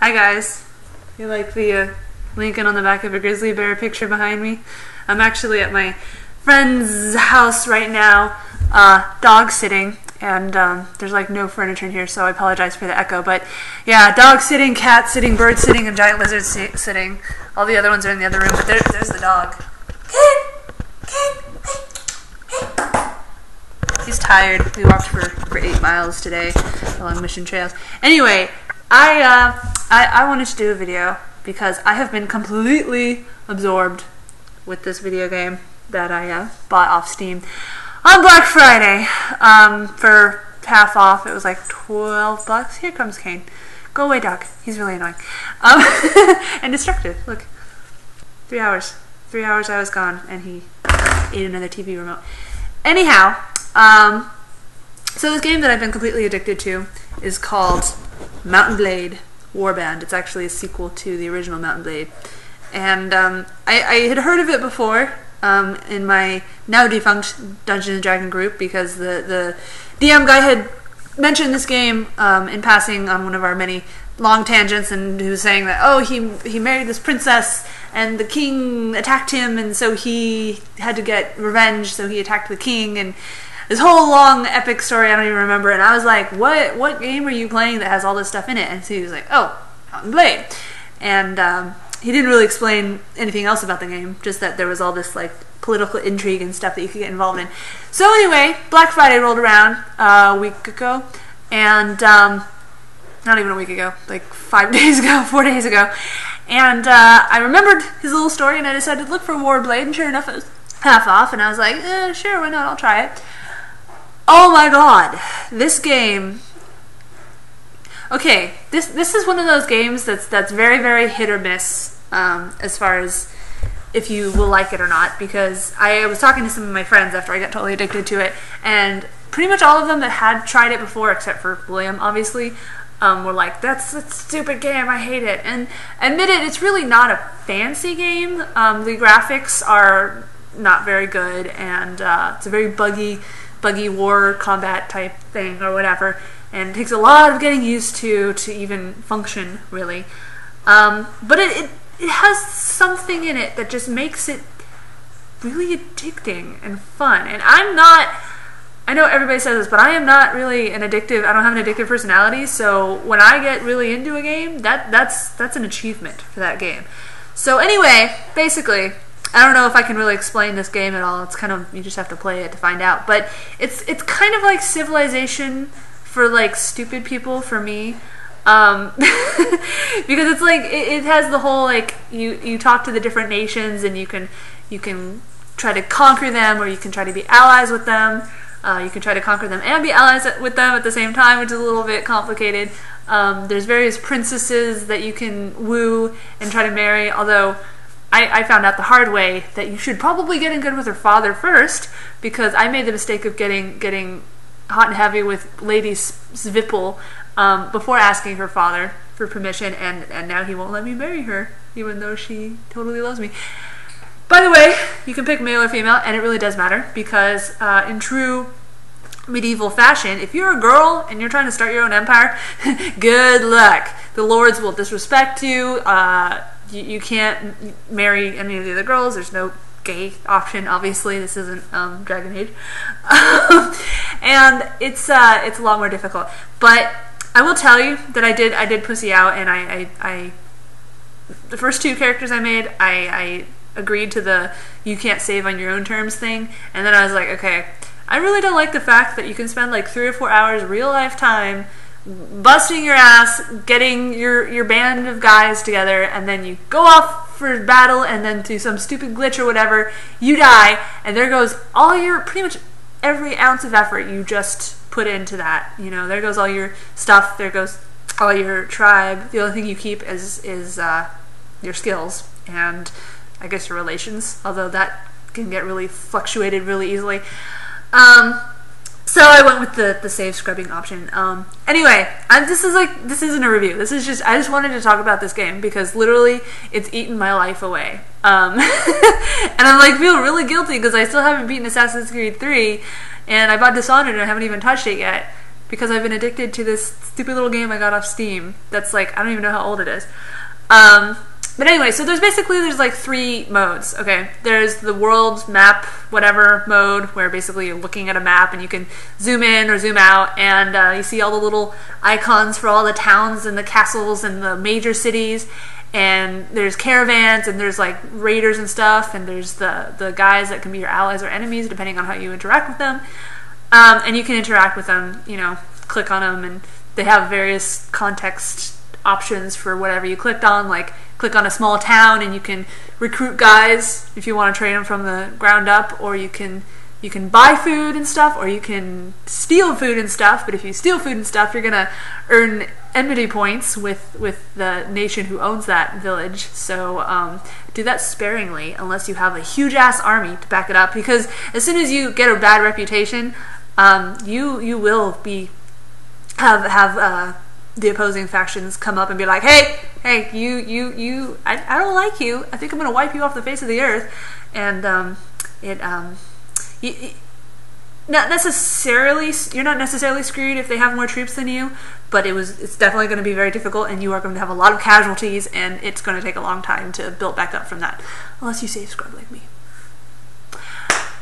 Hi guys. You like the Lincoln on the back of a grizzly bear picture behind me? I'm actually at my friend's house right now, dog sitting, and there's like no furniture in here, so I apologize for the echo, but yeah, dog sitting, cat sitting, bird sitting, and giant lizard sitting. All the other ones are in the other room, but there's the dog. He's tired. We walked for 8 miles today along mission trails. Anyway, I wanted to do a video because I have been completely absorbed with this video game that I bought off Steam on Black Friday for half off. It was like $12. Here comes Kane. Go away, dog. He's really annoying and destructive. Look, 3 hours. 3 hours I was gone, and he ate another TV remote. Anyhow, so this game that I've been completely addicted to is called Mount & Blade Warband. It's actually a sequel to the original Mount & Blade. And I had heard of it before in my now defunct Dungeons & Dragons group because the DM guy had mentioned this game in passing on one of our many long tangents, and he was saying that, oh, he married this princess and the king attacked him, and so he had to get revenge, so he attacked the king, and this whole long epic story I don't even remember. And I was like, what game are you playing that has all this stuff in it? And so he was like, oh, Mount & Blade. And he didn't really explain anything else about the game, just that there was all this like political intrigue and stuff that you could get involved in. So anyway, Black Friday rolled around a week ago, and not even a week ago, like 5 days ago, 4 days ago, and I remembered his little story, and I decided to look for Warblade, and sure enough it was half off, and I was like, sure, why not, I'll try it. Oh my god, this game. Okay, this is one of those games that's very, very hit or miss as far as if you will like it or not, because I was talking to some of my friends after I got totally addicted to it, and pretty much all of them that had tried it before, except for William, obviously, were like, that's a stupid game, I hate it. And admit it, it's really not a fancy game. The graphics are not very good, and it's a very buggy war combat type thing or whatever, and it takes a lot of getting used to even function, really. But it has something in it that just makes it really addicting and fun. And I know everybody says this, but I am not really I don't have an addictive personality, so when I get really into a game, that's an achievement for that game. So anyway, basically, I don't know if I can really explain this game at all. It's kind of, you just have to play it to find out. But it's kind of like Civilization for like stupid people, for me. Because it's like, it has the whole like, you talk to the different nations, and you can try to conquer them, or you can try to be allies with them. You can try to conquer them and be allies with them at the same time, which is a little bit complicated. There's various princesses that you can woo and try to marry, although I found out the hard way that you should probably get in good with her father first, because I made the mistake of getting hot and heavy with Lady Svipple before asking her father for permission, and now he won't let me marry her, even though she totally loves me. By the way, you can pick male or female, and it really does matter, because in true medieval fashion, if you're a girl and you're trying to start your own empire, good luck. The lords will disrespect you. You can't marry any of the other girls. There's no gay option, obviously. This isn't Dragon Age. And it's a lot more difficult. But I will tell you that I did pussy out, and I the first 2 characters I made, I agreed to the you can't save on your own terms thing, and then I was like, okay, I really don't like the fact that you can spend like 3 or 4 hours real life time busting your ass, getting your band of guys together, and then you go off for battle, and then through some stupid glitch or whatever, you die, and there goes all your, pretty much every ounce of effort you just put into that. You know, there goes all your stuff, there goes all your tribe. The only thing you keep is your skills, and I guess your relations, although that can get really fluctuated really easily. So I went with the save scrubbing option. Anyway, this isn't a review. This is just, I just wanted to talk about this game because literally it's eaten my life away. And I'm like, feel really guilty because I still haven't beaten Assassin's Creed 3, and I bought Dishonored and I haven't even touched it yet. because I've been addicted to this stupid little game I got off Steam that's like, I don't even know how old it is. But anyway, so there's like 3 modes, okay? There's the world map, whatever mode, where basically you're looking at a map and you can zoom in or zoom out, and you see all the little icons for all the towns and the castles and the major cities, and there's caravans, and there's like raiders and stuff, and there's the guys that can be your allies or enemies, depending on how you interact with them. And you can interact with them, you know, click on them, and they have various context options for whatever you clicked on, like click on a small town and you can recruit guys if you want to train them from the ground up, or you can buy food and stuff, or you can steal food and stuff. But if you steal food and stuff, you're gonna earn enmity points with the nation who owns that village. So do that sparingly, unless you have a huge ass army to back it up, because as soon as you get a bad reputation, you will have the opposing factions come up and be like, hey, you, I don't like you. I think I'm going to wipe you off the face of the earth. And not necessarily, you're not necessarily screwed if they have more troops than you, but it's definitely going to be very difficult, and you are going to have a lot of casualties, and it's going to take a long time to build back up from that, unless you save scrub like me.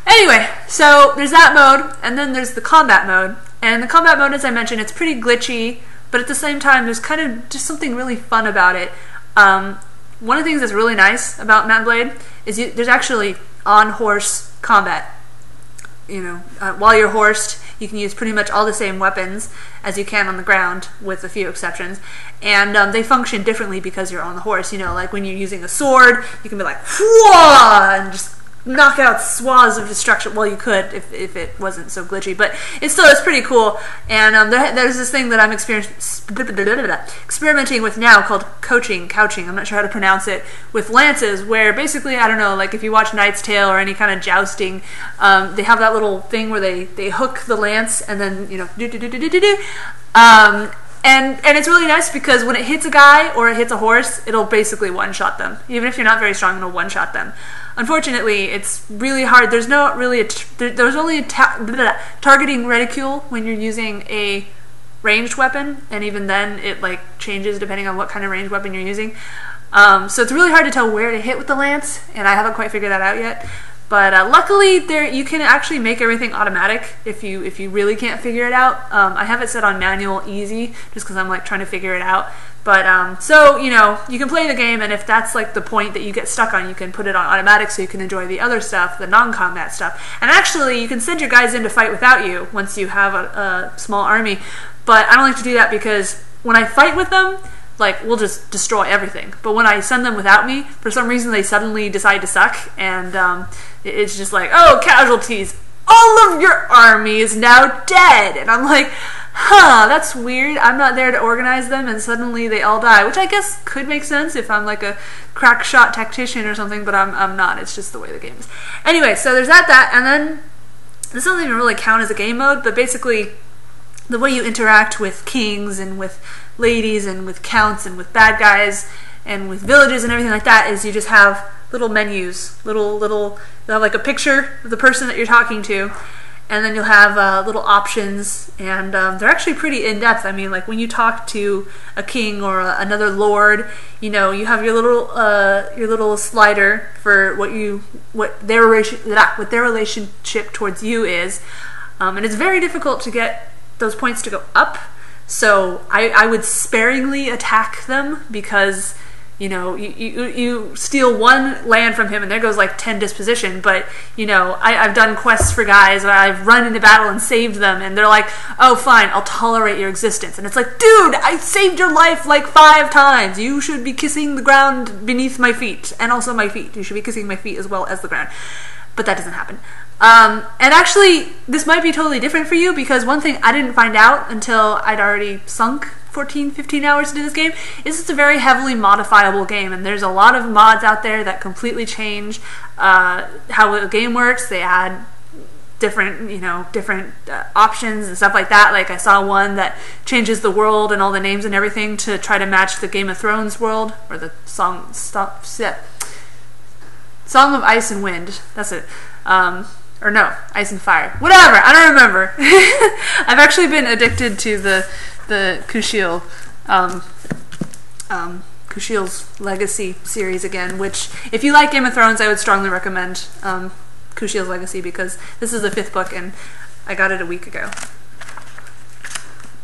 Anyway, so there's that mode, and then there's the combat mode. And the combat mode, as I mentioned, it's pretty glitchy, but at the same time, there's kind of just something really fun about it. One of the things that's really nice about Mount & Blade is there's actually on-horse combat. You know, while you're horsed, you can use pretty much all the same weapons as you can on the ground, with a few exceptions. And they function differently because you're on the horse. You know, like when you're using a sword, you can be like, whoa, and just knock out swaths of destruction. Well, you could if it wasn't so glitchy, but it's pretty cool. And there's this thing that I'm experimenting with now called couching. I'm not sure how to pronounce it, with lances, where basically, I don't know, like if you watch Knight's Tale or any kind of jousting, they have that little thing where they hook the lance and then, you know, and it's really nice because when it hits a guy or it hits a horse, it'll basically one-shot them. Even if you're not very strong, it'll one-shot them. Unfortunately, it's really hard. There's not really there's only a targeting reticule when you're using a ranged weapon, and even then it like changes depending on what kind of ranged weapon you're using. So it's really hard to tell where to hit with the lance, and I haven't quite figured that out yet. But luckily, you can actually make everything automatic if you really can't figure it out. I have it set on manual easy just because I'm like trying to figure it out. But so, you know, you can play the game, and if that's like the point that you get stuck on, you can put it on automatic so you can enjoy the other stuff, the non-combat stuff. And actually, you can send your guys in to fight without you once you have a small army. But I don't like to do that because when I fight with them, like, we'll just destroy everything. But when I send them without me, for some reason they suddenly decide to suck, and it's just like, oh, casualties. All of your army is now dead. And I'm like, huh, that's weird. I'm not there to organize them, and suddenly they all die, which I guess could make sense if I'm like a crack shot tactician or something, but I'm not. It's just the way the game is. Anyway, so there's that, and then this doesn't even really count as a game mode, but basically the way you interact with kings and with ladies and with counts and with bad guys and with villages and everything like that is you just have little menus, you'll have like a picture of the person that you're talking to, and then you'll have little options, and they're actually pretty in-depth. I mean, like when you talk to a king or another lord, you know, you have your little slider for what their relationship towards you is, and it's very difficult to get those points to go up. So I would sparingly attack them because, you know, you steal one land from him and there goes like 10 disposition. But, you know, I've done quests for guys, I've run into battle and saved them, and they're like, oh, fine, I'll tolerate your existence. And it's like, dude, I saved your life like 5 times. You should be kissing the ground beneath my feet, and also my feet. You should be kissing my feet as well as the ground. But that doesn't happen. And actually, this might be totally different for you, because one thing I didn't find out until I'd already sunk 14-15 hours into this game is it's a very heavily modifiable game, and there's a lot of mods out there that completely change how the game works. They add different options and stuff like that. Like I saw one that changes the world and all the names and everything to try to match the Game of Thrones world, or the Song of Ice and Wind. That's it. or no, Ice and Fire. Whatever, I don't remember. I've actually been addicted to the Kushiel, Kushiel's Legacy series again, which, if you like Game of Thrones, I would strongly recommend Kushiel's Legacy, because this is the 5th book and I got it a week ago.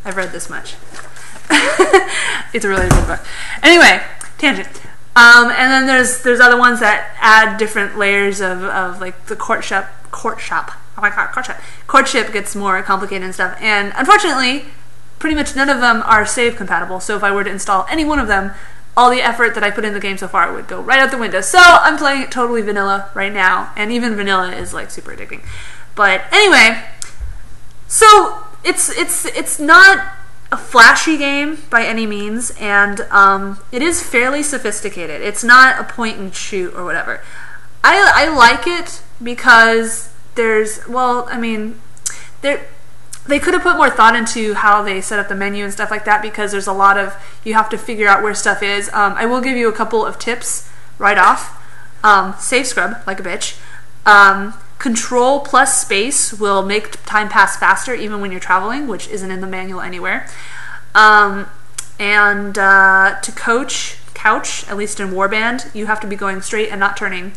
I've read this much. It's a really good book. Anyway, tangent. And then there's other ones that add different layers of like the courtship. Oh my god, courtship. Courtship gets more complicated and stuff. And unfortunately, pretty much none of them are save compatible. So if I were to install any one of them, all the effort that I put in the game so far would go right out the window. So I'm playing it totally vanilla right now, and even vanilla is like super addicting. But anyway, so it's not a flashy game by any means, and it is fairly sophisticated. It's not a point and shoot or whatever. I like it because there's, well, I mean, they could have put more thought into how they set up the menu and stuff like that, because there's a lot of, you have to figure out where stuff is. I will give you a couple of tips right off. Save scrub like a bitch. Control plus space will make time pass faster even when you're traveling, which isn't in the manual anywhere. To couch, at least in Warband, you have to be going straight and not turning.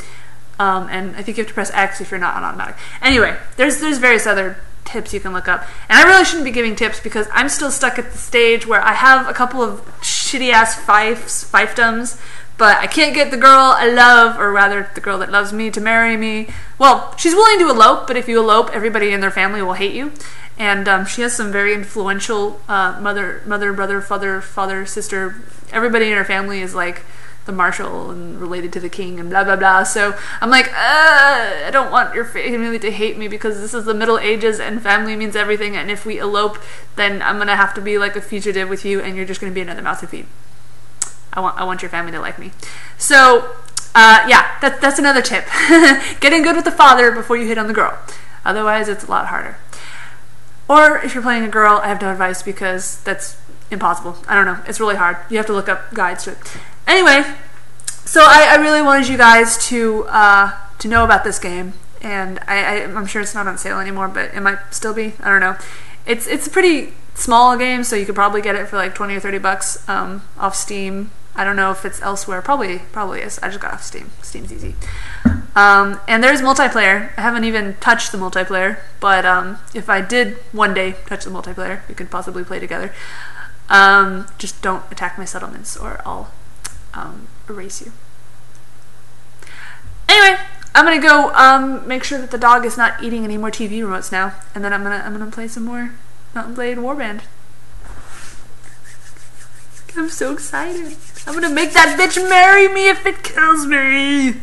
And I think you have to press X if you're not on automatic. Anyway, there's various other tips you can look up. And I really shouldn't be giving tips because I'm still stuck at the stage where I have a couple of shitty-ass fiefdoms, but I can't get the girl I love, or rather the girl that loves me, to marry me. Well, she's willing to elope, but if you elope, everybody in their family will hate you. And she has some very influential mother, brother, father, sister. Everybody in her family is like the marshal and related to the king and blah blah blah. So I'm like, I don't want your family to hate me because this is the Middle Ages and family means everything, and if we elope, then I'm gonna have to be like a fugitive with you, and you're just gonna be another mouth to feed. I want your family to like me. So yeah, that's another tip. Getting good with the father before you hit on the girl. Otherwise, it's a lot harder. Or if you're playing a girl, I have no advice because that's impossible. I don't know. It's really hard. You have to look up guides to it. Anyway, so I really wanted you guys to know about this game, and I'm sure it's not on sale anymore, but it might still be. I don't know. It's a pretty small game, so you could probably get it for like 20 or 30 bucks off Steam. I don't know if it's elsewhere. Probably is. I just got off Steam. Steam's easy. And there's multiplayer. I haven't even touched the multiplayer, but if I did one day touch the multiplayer, we could possibly play together. Just don't attack my settlements or I'll erase you. Anyway, I'm gonna go make sure that the dog is not eating any more TV remotes now, and then I'm gonna play some more Mountain Blade Warband. I'm so excited. I'm gonna make that bitch marry me if it kills me.